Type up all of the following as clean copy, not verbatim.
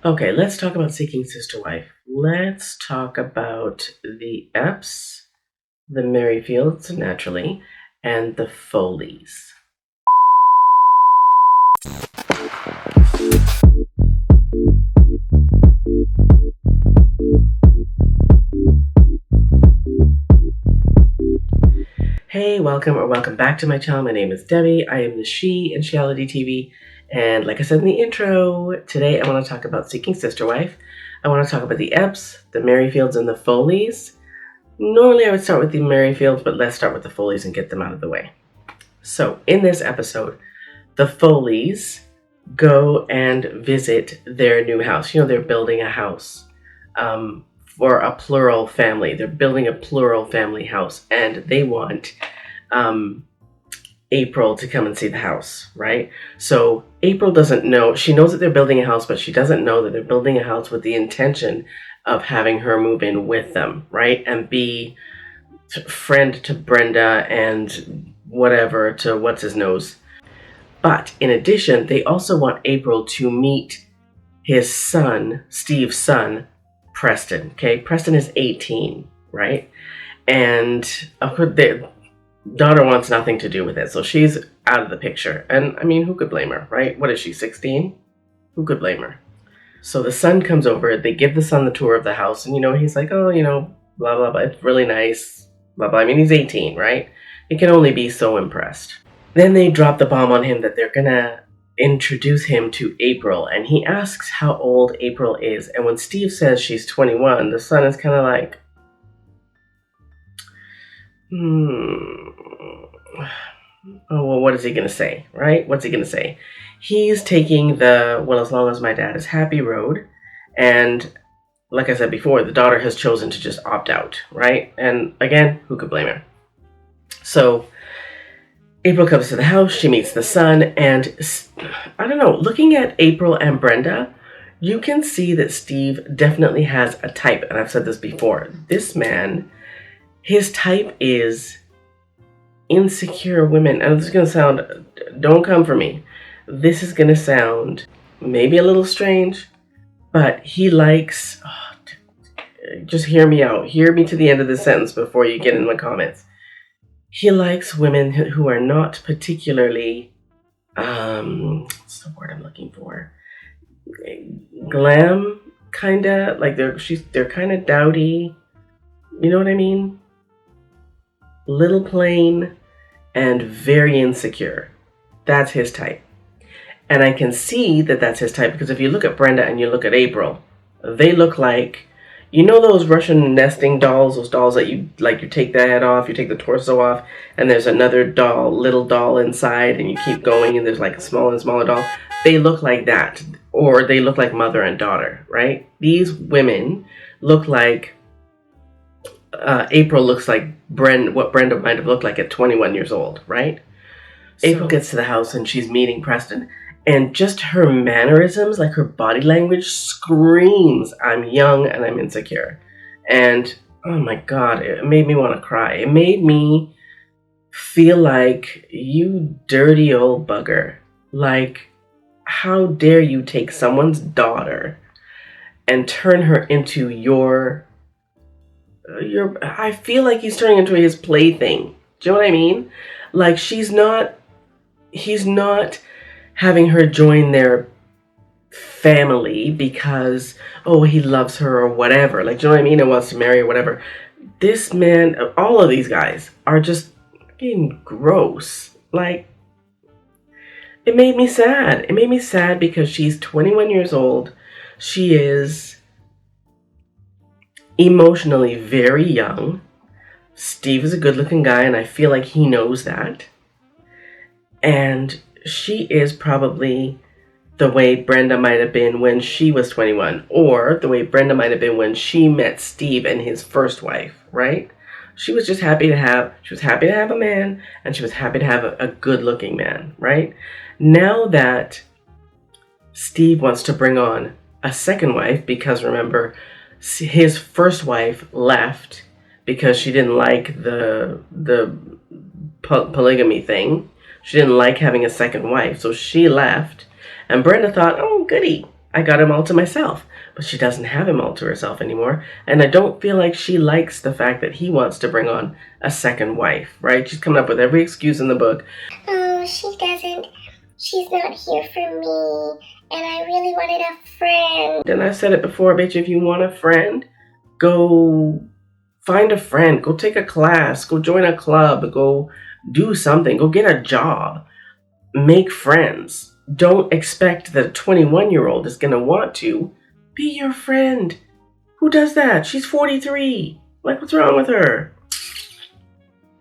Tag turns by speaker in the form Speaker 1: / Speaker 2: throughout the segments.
Speaker 1: Okay, let's talk about Seeking Sister Wife. Let's talk about the Epps, the Merryfields, naturally, and the Foleys. Hey, welcome back to my channel. My name is Debbie. I am the She in Sheality TV. And like I said in the intro, today I want to talk about Seeking Sister Wife. I want to talk about the Epps, the Merryfields, and the Foleys. Normally I would start with the Merryfields, but let's start with the Foleys and get them out of the way. So in this episode, the Foleys go and visit their new house. You know, they're building a house for a plural family. They're building a plural family house, and they want April to come and see the house, right? So April doesn't know. She knows that they're building a house, but she doesn't know that they're building a house with the intention of having her move in with them, right? And be friend to Brenda and whatever to what's his nose. But in addition, they also want April to meet his son, Steve's son, Preston. Okay, Preston is 18, right? And of course, their daughter wants nothing to do with it, so she's out of the picture. And I mean, who could blame her, right? What is she, 16? Who could blame her? So the son comes over, they give the son the tour of the house, and he's like, oh, blah, blah, blah, it's really nice, blah, blah. I mean, he's 18, right? He can only be so impressed. Then they drop the bomb on him that they're gonna introduce him to April, and he asks how old April is. And when Steve says she's 21, the son is kind of like, oh, well, what is he gonna say, right? What's he gonna say? He's taking the, well, as long as my dad is happy road. And like I said before, the daughter has chosen to just opt out, right? And again, who could blame her? So April comes to the house, she meets the son, and I don't know, looking at April and Brenda, you can see that Steve definitely has a type. And I've said this before. This man, his type is insecure women. And this is going to sound, don't come for me. This is going to sound maybe a little strange, but he likes, just hear me out. Hear me to the end of this sentence before you get in the comments. He likes women who are not particularly, what's the word I'm looking for? Glam, kinda, like they're kind of dowdy. You know what I mean? Little plain and very insecure. That's his type. And I can see that that's his type because if you look at Brenda and you look at April, they look like, those Russian nesting dolls, those dolls that you take the head off, you take the torso off, and there's another little doll inside, and you keep going, and there's like a smaller and smaller doll. They look like that, or they look like mother and daughter, right? These women look like, April looks like what Brenda might have looked like at 21 years old, right? April gets to the house, and she's meeting Preston. And just her mannerisms, like her body language, screams, I'm young and I'm insecure. And, oh my God, it made me want to cry. It made me feel like, you dirty old bugger. Like, how dare you take someone's daughter and turn her into your I feel like he's turning into his plaything. Do you know what I mean? Like, he's not having her join their family because, oh, he loves her or whatever. Like, do you know what I mean? And wants to marry or whatever. This man, all of these guys are just fucking gross. Like, it made me sad. It made me sad because she's 21 years old. She is emotionally very young. Steve is a good-looking guy, and I feel like he knows that. And she is probably the way Brenda might have been when she was 21, or the way Brenda might have been when she met Steve and his first wife, right? She was just happy to have a man, and she was happy to have a good-looking man, right? Now that Steve wants to bring on a second wife, because remember, his first wife left because she didn't like the polygamy thing. She didn't like having a second wife, so she left. And Brenda thought, oh, goody. I got him all to myself. But she doesn't have him all to herself anymore. And I don't feel like she likes the fact that he wants to bring on a second wife, right? She's coming up with every excuse in the book.
Speaker 2: Oh, she doesn't. She's not here for me. And I really wanted a friend.
Speaker 1: And I said it before, bitch, if you want a friend, go find a friend. Go take a class. Go join a club. Go do something. Go get a job. Make friends. Don't expect that a 21-year-old is going to want to be your friend. Who does that? She's 43. Like, what's wrong with her?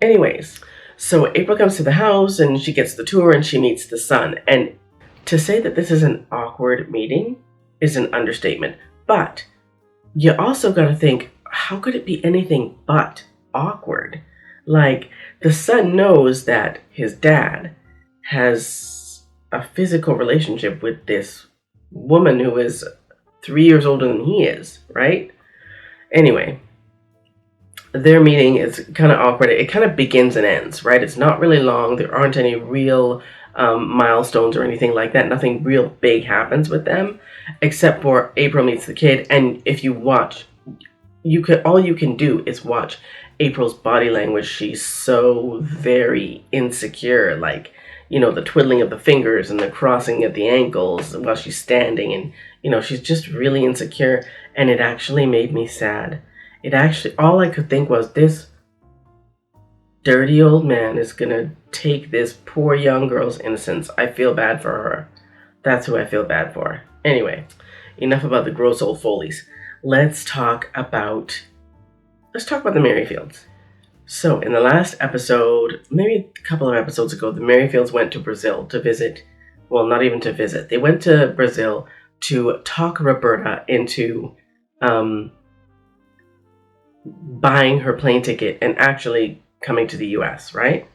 Speaker 1: Anyways, so April comes to the house and she gets the tour and she meets the son. And to say that this is an awkward meeting is an understatement. But you also got to think, how could it be anything but awkward? Like, the son knows that his dad has a physical relationship with this woman who is 3 years older than he is, right? Anyway, their meeting is kind of awkward. It kind of begins and ends, right? It's not really long. There aren't any real milestones or anything like that. Nothing real big happens with them, except for April meets the kid. And if you watch, all you can do is watch April's body language. She's so very insecure, like, you know, the twiddling of the fingers and the crossing of the ankles while she's standing, and, you know, she's just really insecure. And it actually made me sad. It actually, all I could think was, this dirty old man is gonna take this poor young girl's innocence. I feel bad for her. That's who I feel bad for. Anyway, enough about the gross old Foleys. Let's talk about the Merryfields. So in the last episode, maybe a couple of episodes ago, the Merryfields went to Brazil to visit. Well, not even to visit. They went to Brazil to talk Roberta into buying her plane ticket and actually coming to the US, right?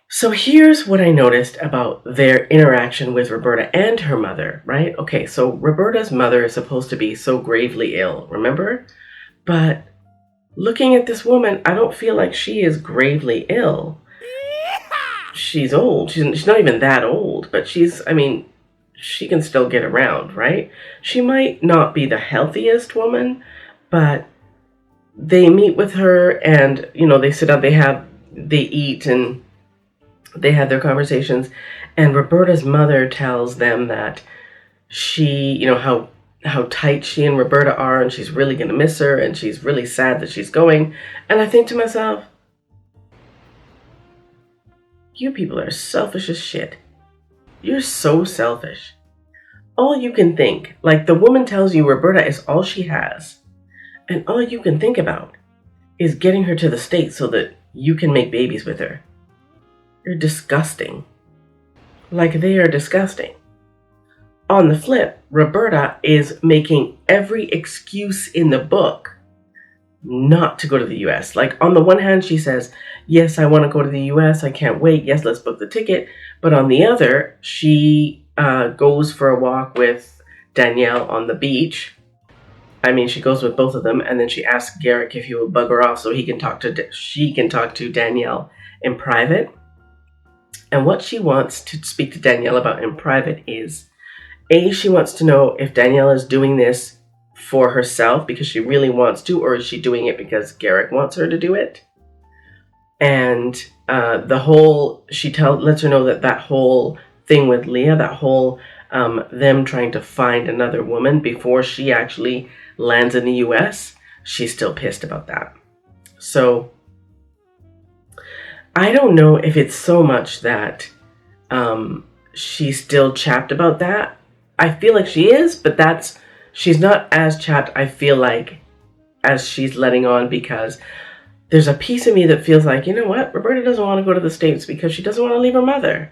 Speaker 1: So here's what I noticed about their interaction with Roberta and her mother, right? Okay, so Roberta's mother is supposed to be so gravely ill, remember? But looking at this woman, I don't feel like she is gravely ill. She's old. She's not even that old, but she can still get around, right? She might not be the healthiest woman, but they meet with her and, you know, they sit down, they eat, and they have their conversations. And Roberta's mother tells them that she, you know, how tight she and Roberta are, and she's really going to miss her, and she's really sad that she's going. And I think to myself, you people are selfish as shit. You're so selfish. All you can think, like, the woman tells you Roberta is all she has, and all you can think about is getting her to the States so that you can make babies with her. You're disgusting. Like, they are disgusting. On the flip, Roberta is making every excuse in the book not to go to the US. Like, on the one hand, she says, yes, I want to go to the US. I can't wait. Yes, let's book the ticket. But on the other, she goes for a walk with Danielle on the beach. I mean, she goes with both of them, and then she asks Garrick if he will bug her off so she can talk to Danielle in private. And what she wants to speak to Danielle about in private is, she wants to know if Danielle is doing this for herself because she really wants to, or is she doing it because Garrick wants her to do it? And lets her know that whole thing with Leah, that whole them trying to find another woman before she actually lands in the US, she's still pissed about that. So I don't know if it's so much that she's still chapped about that. I feel like she is, but she's not as chapped, I feel like, as she's letting on, because there's a piece of me that feels like, you know what, Roberta doesn't want to go to the States because she doesn't want to leave her mother.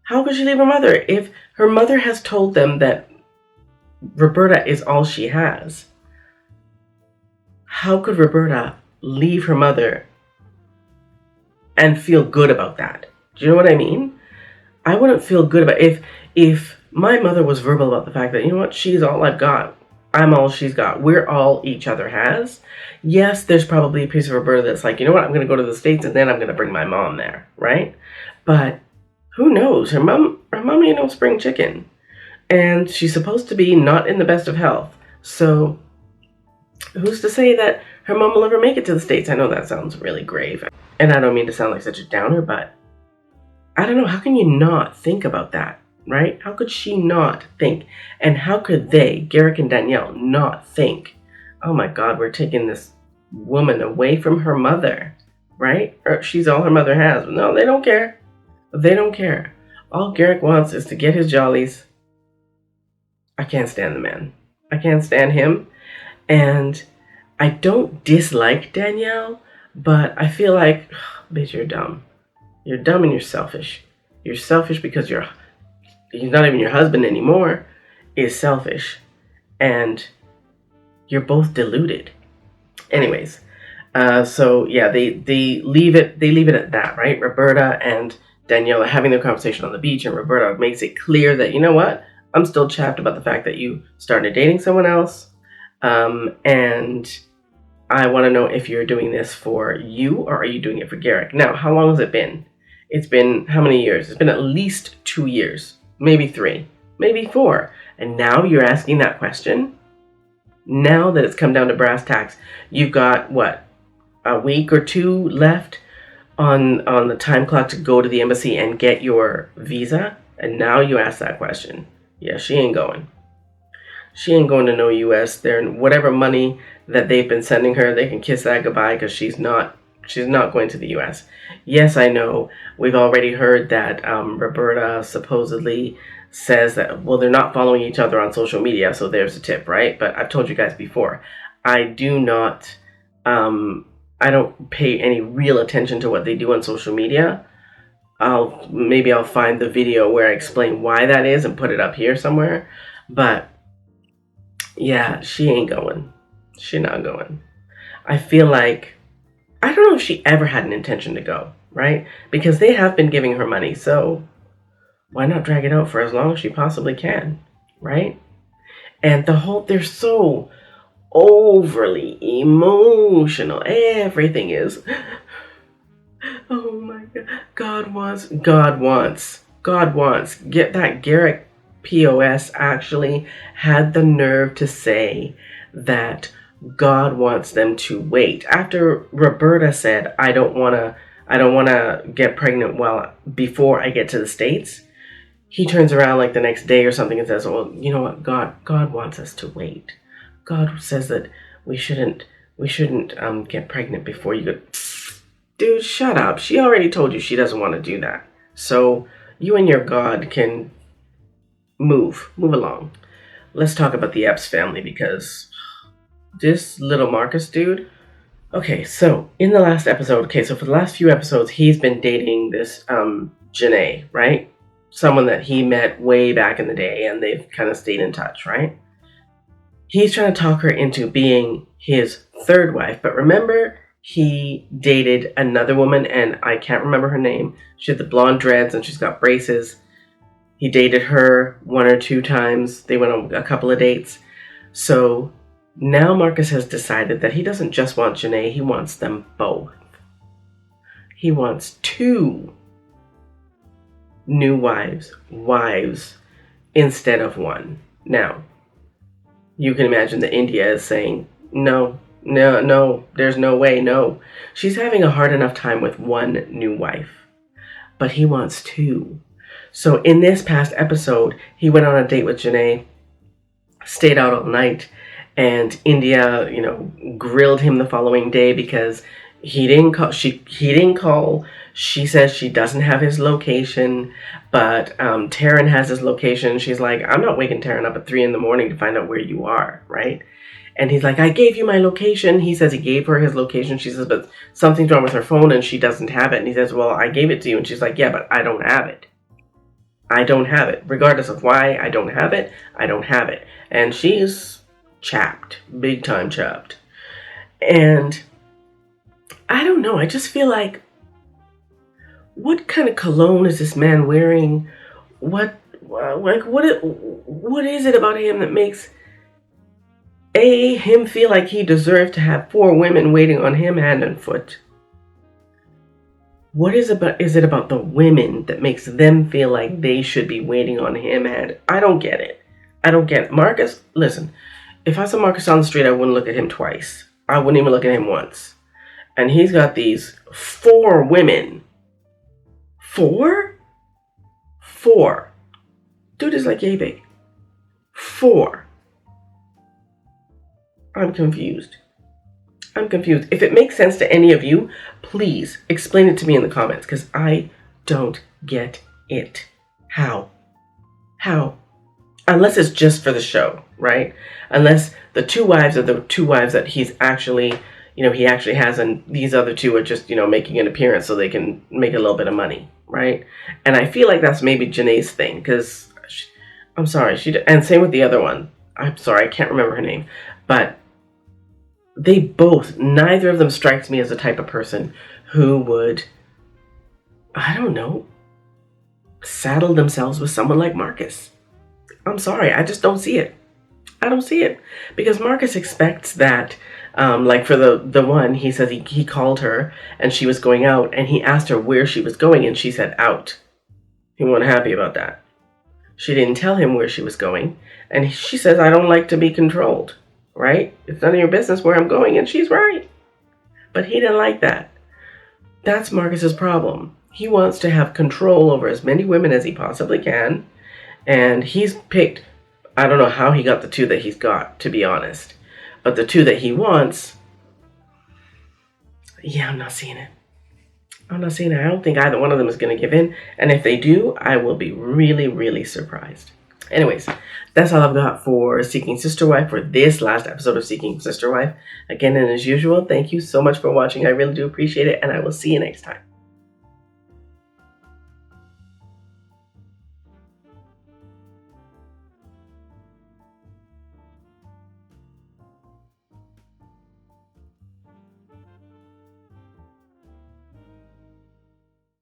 Speaker 1: How could she leave her mother? If her mother has told them that Roberta is all she has, how could Roberta leave her mother and feel good about that? Do you know what I mean? I wouldn't feel good about if my mother was verbal about the fact that, you know what, she's all I've got. I'm all she's got. We're all each other has. Yes, there's probably a piece of Roberta that's like, you know what, I'm going to go to the States and then I'm going to bring my mom there, right? But who knows? Her mom ain't no spring chicken. And she's supposed to be not in the best of health. So who's to say that her mom will ever make it to the States? I know that sounds really grave. And I don't mean to sound like such a downer, but I don't know. How can you not think about that, right? How could she not think? And how could they, Garrick and Danielle, not think, oh my God, we're taking this woman away from her mother, right? Or she's all her mother has. No, they don't care. They don't care. All Garrick wants is to get his jollies. I can't stand the man. I can't stand him. And I don't dislike Danielle, but I feel like, bitch, you're dumb. You're dumb and you're selfish. You're selfish because he's not even your husband anymore, is selfish. And you're both deluded. Anyways, so yeah, they leave it at that, right? Roberta and Danielle are having their conversation on the beach, and Roberta makes it clear that, you know what? I'm still chapped about the fact that you started dating someone else. And I want to know if you're doing this for you or are you doing it for Garrick? Now, how long has it been? It's been how many years? It's been at least 2 years, maybe 3, maybe 4. And now you're asking that question? Now that it's come down to brass tacks, you've got, what, a week or 2 left on the time clock to go to the embassy and get your visa? And now you ask that question. Yeah, she ain't going. She ain't going to no U.S. There, whatever money that they've been sending her, they can kiss that goodbye because she's not going to the U.S. Yes, I know. We've already heard that Roberta supposedly says that, well, they're not following each other on social media, so there's a tip, right? But I've told you guys before, I don't pay any real attention to what they do on social media. Maybe I'll find the video where I explain why that is and put it up here somewhere. But yeah, she ain't going. She's not going. I feel like, I don't know if she ever had an intention to go, right? Because they have been giving her money, so why not drag it out for as long as she possibly can, right? And they're so overly emotional. Everything is, oh my God, God wants. Get that Garrick POS actually had the nerve to say that God wants them to wait. After Roberta said, I don't want to get pregnant before I get to the States, he turns around like the next day or something and says, well, you know what? God wants us to wait. God says that we shouldn't get pregnant before you go. Dude, shut up. She already told you she doesn't want to do that. So you and your God can move along. Let's talk about the Epps family, because this little Marcus dude. Okay, so in the last episode, so for the last few episodes, he's been dating this Janae, right? Someone that he met way back in the day, and they've kind of stayed in touch, right? He's trying to talk her into being his third wife, but remember, he dated another woman, and I can't remember her name. She had the blonde dreads, and she's got braces. He dated her 1 or 2 times. They went on a couple of dates. So now Marcus has decided that he doesn't just want Janae, he wants them both. He wants 2 new wives instead of 1. Now, you can imagine that India is saying, no, there's no way, no. She's having a hard enough time with 1 new wife, but he wants 2. So in this past episode, he went on a date with Janae, stayed out all night, and India, grilled him the following day because he didn't call. She says she doesn't have his location, but Taryn has his location. She's like, I'm not waking Taryn up at 3 a.m. to find out where you are, right? And he's like, I gave you my location. He says he gave her his location. She says, but something's wrong with her phone and she doesn't have it. And he says, well, I gave it to you. And she's like, yeah, but I don't have it. I don't have it. Regardless of why I don't have it, I don't have it. And she's chapped. Big time chapped. And I don't know. I just feel like, what kind of cologne is this man wearing? What is it about him that makes him feel like he deserved to have 4 women waiting on him hand and foot? What is it about the women that makes them feel like they should be waiting on him? And I don't get it. I don't get it. Marcus, listen, if I saw Marcus on the street, I wouldn't look at him twice. I wouldn't even look at him once. And he's got these 4 women. 4? 4. Dude is like yay big. 4. I'm confused. If it makes sense to any of you, please explain it to me in the comments, because I don't get it. How? Unless it's just for the show, right? Unless the 2 wives are the 2 wives that he's actually, he actually has, and these other 2 are just, making an appearance so they can make a little bit of money, right? And I feel like that's maybe Janae's thing, because, I'm sorry, and same with the other one. I'm sorry, I can't remember her name. But neither of them strikes me as the type of person who would, I don't know, saddle themselves with someone like Marcus. I'm sorry, I just don't see it. I don't see it. Because Marcus expects that, like for the one, he says he called her and she was going out, and he asked her where she was going, and she said out. He wasn't happy about that. She didn't tell him where she was going, and she says, I don't like to be controlled, right? It's none of your business where I'm going, and she's right. But he didn't like that. That's Marcus's problem. He wants to have control over as many women as he possibly can, and he's picked, I don't know how he got the 2 that he's got, to be honest. But the 2 that he wants, yeah, I'm not seeing it. I don't think either one of them is going to give in. And if they do, I will be really, really surprised. Anyways, that's all I've got for Seeking Sister Wife for this last episode of Seeking Sister Wife. Again, and as usual, thank you so much for watching. I really do appreciate it, and I will see you next time.